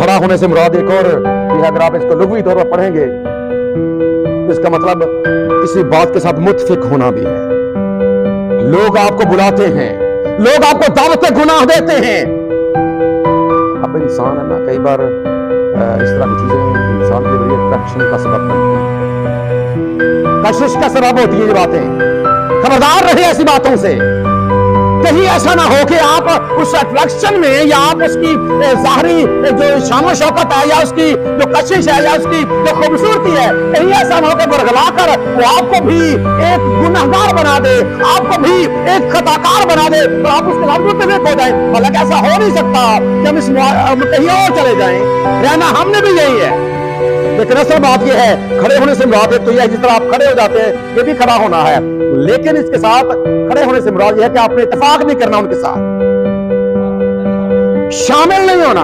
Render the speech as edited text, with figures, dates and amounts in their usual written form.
खड़ा होने से मुराद एक और ये, अगर आप इसको लुग़वी तौर पर पढ़ेंगे तो इसका मतलब किसी बात के साथ मुत्फिक होना भी है। लोग आपको बुलाते हैं, लोग आपको दावत गुनाह देते हैं। अब इंसान है ना, कई बार इस तरह की चीजें इंसान के लिए टेंशन का सबब बनती है, कशिश का सबब होती है ये बातें। खबरदार रहे ऐसी बातों से, कहीं ऐसा ना हो कि आप उस अट्रैक्शन में या आप उसकी ज़ाहरी जो शान शौकत है या उसकी जो कशिश है या उसकी जो खूबसूरती है, कहीं ऐसा ना हो कि बरगला कर वो आपको भी एक गुनहगार बना दे, आपको भी एक खताकार बना दे और आप उसके साथ मुत्तफिक हो जाए। हालांकि ऐसा हो नहीं सकता कि हम इस कहीं और चले जाएं, रहना हमने भी यही है। लेकिन असल बात यह है, खड़े होने से मुराद तो यह है जिस तरह आप खड़े हो जाते हैं ये भी खड़ा होना है, लेकिन इसके साथ खड़े होने से मुराद यह है कि आपने इत्तेफाक नहीं करना, उनके साथ शामिल नहीं होना।